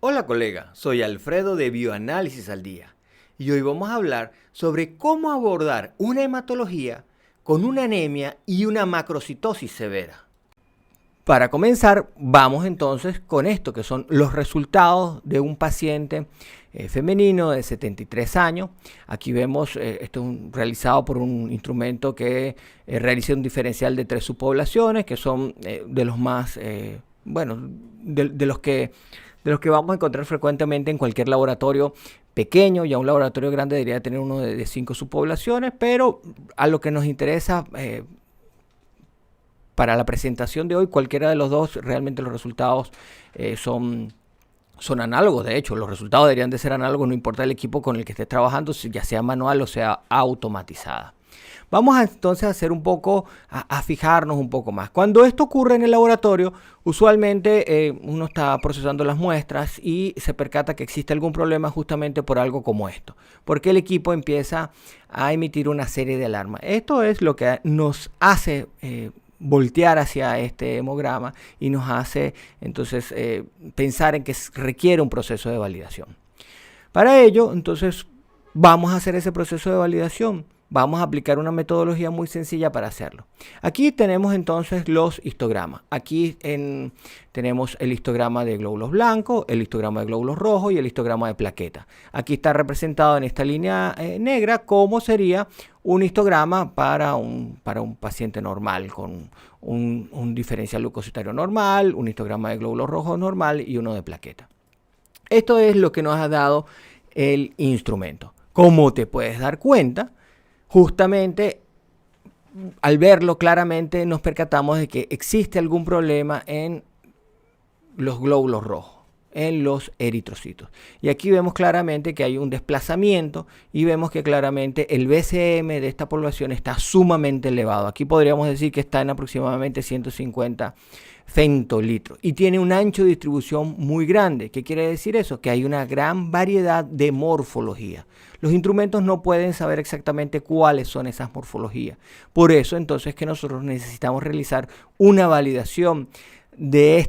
Hola colega, soy Alfredo de Bioanálisis al Día y hoy vamos a hablar sobre cómo abordar una hematología con una anemia y una macrocitosis severa. Para comenzar, vamos entonces con esto, que son los resultados de un paciente femenino de 73 años. Aquí vemos, esto es realizado por un instrumento que realiza un diferencial de 3 subpoblaciones, que son de los más, de los que vamos a encontrar frecuentemente en cualquier laboratorio pequeño. Ya un laboratorio grande debería tener uno de 5 subpoblaciones, pero a lo que nos interesa para la presentación de hoy, cualquiera de los dos, realmente los resultados son análogos. De hecho, los resultados deberían de ser análogos, no importa el equipo con el que estés trabajando, ya sea manual o sea automatizada. Vamos entonces a hacer a fijarnos un poco más. Cuando esto ocurre en el laboratorio, usualmente uno está procesando las muestras y se percata que existe algún problema justamente por algo como esto, porque el equipo empieza a emitir una serie de alarmas. Esto es lo que nos hace voltear hacia este hemograma y nos hace entonces pensar en que requiere un proceso de validación. Para ello, entonces, vamos a hacer ese proceso de validación. Vamos a aplicar una metodología muy sencilla para hacerlo. Aquí tenemos entonces los histogramas. Aquí tenemos el histograma de glóbulos blancos, el histograma de glóbulos rojos y el histograma de plaquetas. Aquí está representado en esta línea negra cómo sería un histograma para un paciente normal, con un diferencial leucocitario normal, un histograma de glóbulos rojos normal y uno de plaqueta. Esto es lo que nos ha dado el instrumento. Como te puedes dar cuenta, justamente al verlo claramente nos percatamos de que existe algún problema en los glóbulos rojos, en los eritrocitos. Y aquí vemos claramente que hay un desplazamiento y vemos que claramente el BCM de esta población está sumamente elevado. Aquí podríamos decir que está en aproximadamente 150 femtolitros y tiene un ancho de distribución muy grande. ¿Qué quiere decir eso? Que hay una gran variedad de morfología. Los instrumentos no pueden saber exactamente cuáles son esas morfologías. Por eso entonces que nosotros necesitamos realizar una validación de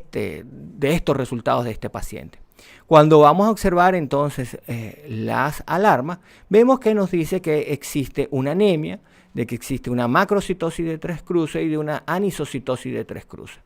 estos resultados de este paciente. Cuando vamos a observar entonces las alarmas, vemos que nos dice que existe una anemia, de que existe una macrocitosis de 3 cruces y de una anisocitosis de 3 cruces.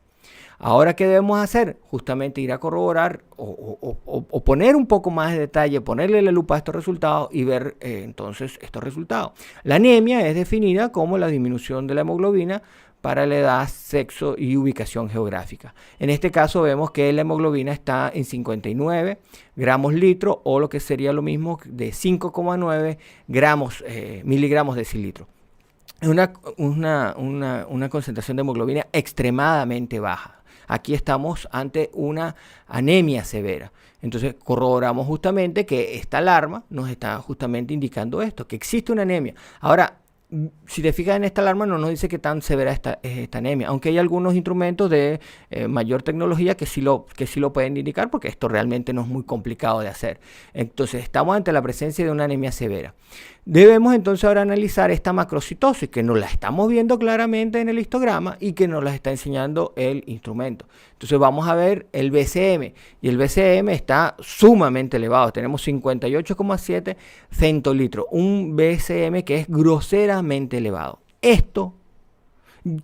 Ahora, ¿qué debemos hacer? Justamente ir a corroborar o poner un poco más de detalle, ponerle la lupa a estos resultados y ver entonces estos resultados. La anemia es definida como la disminución de la hemoglobina para la edad, sexo y ubicación geográfica. En este caso vemos que la hemoglobina está en 59 gramos litro, o lo que sería lo mismo de 5,9 miligramos decilitro. Es una concentración de hemoglobina extremadamente baja. Aquí estamos ante una anemia severa. Entonces corroboramos justamente que esta alarma nos está justamente indicando esto, que existe una anemia. Ahora, si te fijas en esta alarma, no nos dice qué tan severa es esta anemia, aunque hay algunos instrumentos de mayor tecnología que sí lo pueden indicar, porque esto realmente no es muy complicado de hacer. Entonces estamos ante la presencia de una anemia severa. Debemos entonces ahora analizar esta macrocitosis, que nos la estamos viendo claramente en el histograma y que nos la está enseñando el instrumento. Entonces vamos a ver el BCM, y el BCM está sumamente elevado. Tenemos 58,7 femtolitros, un BCM que es groseramente elevado.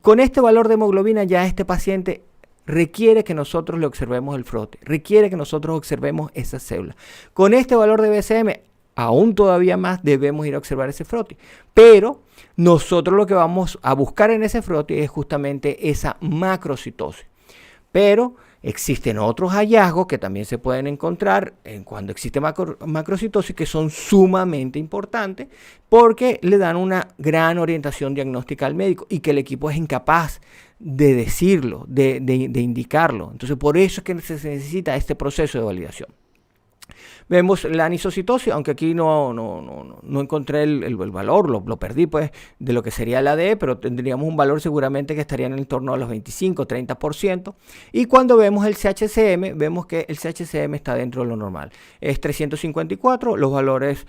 Con este valor de hemoglobina, ya este paciente requiere que nosotros le observemos el frote, requiere que nosotros observemos esa célula. Con este valor de BCM, aún todavía más debemos ir a observar ese frote. Pero nosotros lo que vamos a buscar en ese frote es justamente esa macrocitosis. Pero existen otros hallazgos que también se pueden encontrar cuando existe macrocitosis, que son sumamente importantes porque le dan una gran orientación diagnóstica al médico y que el equipo es incapaz de decirlo, de indicarlo. Entonces, por eso es que se necesita este proceso de validación. Vemos la anisocitosis, aunque aquí no encontré el valor, lo perdí pues de lo que sería la ADE, pero tendríamos un valor seguramente que estaría en el torno a los 25-30%. Y cuando vemos el CHCM, vemos que el CHCM está dentro de lo normal. Es 354, los valores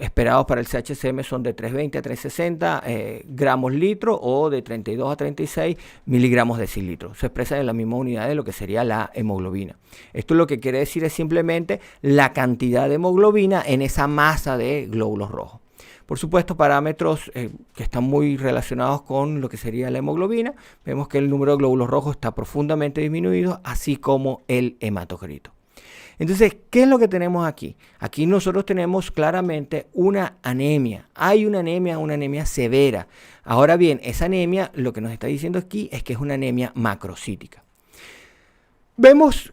esperados para el CHCM son de 320 a 360 gramos litro o de 32 a 36 miligramos decilitro. Se expresa en la misma unidad de lo que sería la hemoglobina. Esto lo que quiere decir es simplemente la cantidad de hemoglobina en esa masa de glóbulos rojos. Por supuesto, parámetros que están muy relacionados con lo que sería la hemoglobina. Vemos que el número de glóbulos rojos está profundamente disminuido, así como el hematocrito. Entonces, ¿qué es lo que tenemos aquí? Aquí nosotros tenemos claramente una anemia. Hay una anemia severa. Ahora bien, esa anemia, lo que nos está diciendo aquí es que es una anemia macrocítica. Vemos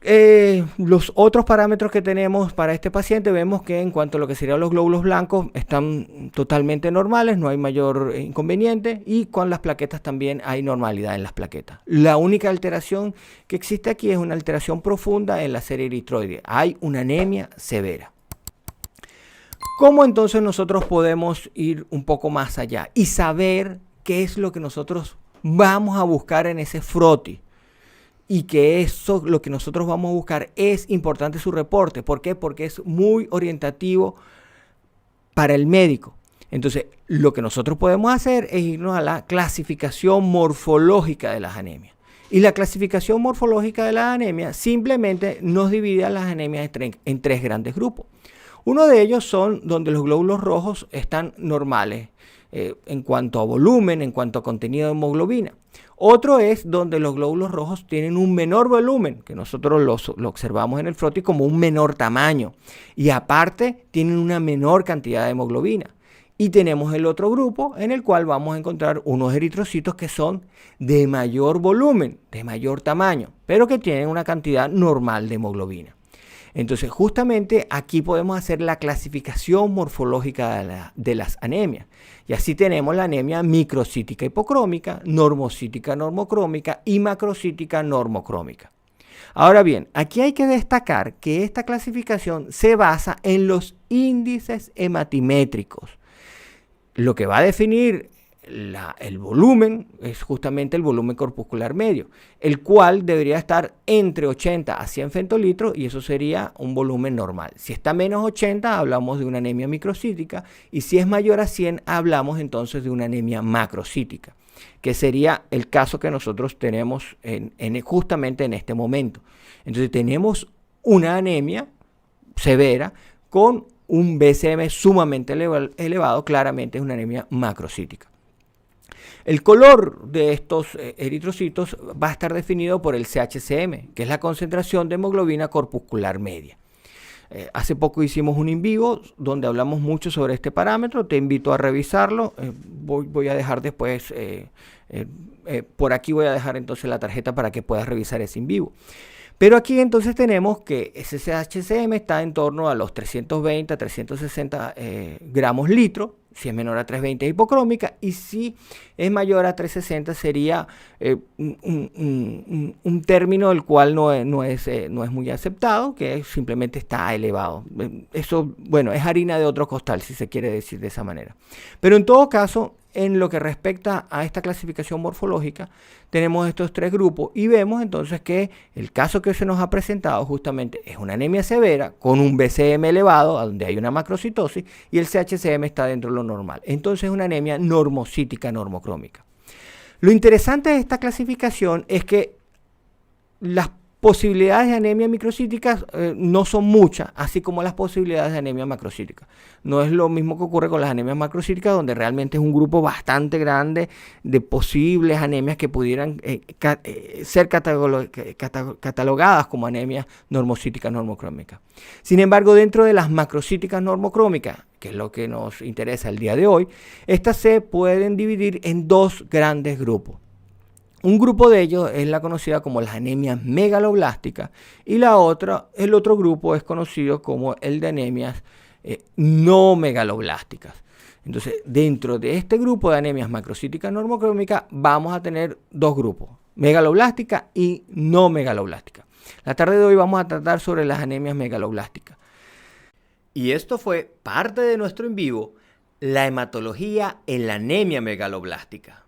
los otros parámetros que tenemos para este paciente. Vemos que en cuanto a lo que serían los glóbulos blancos están totalmente normales, no hay mayor inconveniente, y con las plaquetas también hay normalidad en las plaquetas. La única alteración que existe aquí es una alteración profunda en la serie eritroide. Hay una anemia severa. ¿Cómo entonces nosotros podemos ir un poco más allá y saber qué es lo que nosotros vamos a buscar en ese froti? Y que eso, lo que nosotros vamos a buscar, es importante su reporte. ¿Por qué? Porque es muy orientativo para el médico. Entonces, lo que nosotros podemos hacer es irnos a la clasificación morfológica de las anemias. Y la clasificación morfológica de las anemias simplemente nos divide a las anemias en tres grandes grupos. Uno de ellos son donde los glóbulos rojos están normales en cuanto a volumen, en cuanto a contenido de hemoglobina. Otro es donde los glóbulos rojos tienen un menor volumen, que nosotros lo observamos en el froti como un menor tamaño. Y aparte tienen una menor cantidad de hemoglobina. Y tenemos el otro grupo en el cual vamos a encontrar unos eritrocitos que son de mayor volumen, de mayor tamaño, pero que tienen una cantidad normal de hemoglobina. Entonces, justamente aquí podemos hacer la clasificación morfológica de las anemias. Y así tenemos la anemia microcítica hipocrómica, normocítica normocrómica y macrocítica normocrómica. Ahora bien, aquí hay que destacar que esta clasificación se basa en los índices hematimétricos. Lo que va a definir el volumen es justamente el volumen corpuscular medio, el cual debería estar entre 80 a 100 femtolitros y eso sería un volumen normal. Si está menos 80 hablamos de una anemia microcítica y si es mayor a 100 hablamos entonces de una anemia macrocítica, que sería el caso que nosotros tenemos justamente en este momento. Entonces tenemos una anemia severa con un BCM sumamente elevado, claramente es una anemia macrocítica. El color de estos eritrocitos va a estar definido por el CHCM, que es la concentración de hemoglobina corpuscular media. Hace poco hicimos un in vivo donde hablamos mucho sobre este parámetro, te invito a revisarlo, voy a dejar después, por aquí voy a dejar entonces la tarjeta para que puedas revisar ese in vivo. Pero aquí entonces tenemos que ese CHCM está en torno a los 320 a 360 gramos litro, si es menor a 320 es hipocrómica y si es mayor a 360 sería un término el cual no es muy aceptado, que simplemente está elevado. Eso, bueno, es harina de otro costal, si se quiere decir de esa manera. Pero en todo caso, en lo que respecta a esta clasificación morfológica, tenemos estos tres grupos y vemos entonces que el caso que se nos ha presentado justamente es una anemia severa con un BCM elevado, donde hay una macrocitosis, y el CHCM está dentro de lo normal. Entonces es una anemia normocítica normocrómica. Lo interesante de esta clasificación es que las posibilidades de anemia microcítica no son muchas, así como las posibilidades de anemia macrocítica. No es lo mismo que ocurre con las anemias macrocíticas, donde realmente es un grupo bastante grande de posibles anemias que pudieran ser catalogadas como anemias normocíticas normocrómicas. Sin embargo, dentro de las macrocíticas normocrómicas, que es lo que nos interesa el día de hoy, estas se pueden dividir en dos grandes grupos. Un grupo de ellos es la conocida como las anemias megaloblásticas y el otro grupo es conocido como el de anemias no megaloblásticas. Entonces, dentro de este grupo de anemias macrocíticas normocrómicas vamos a tener dos grupos, megaloblástica y no megaloblástica. La tarde de hoy vamos a tratar sobre las anemias megaloblásticas. Y esto fue parte de nuestro en vivo, la hematología en la anemia megaloblástica.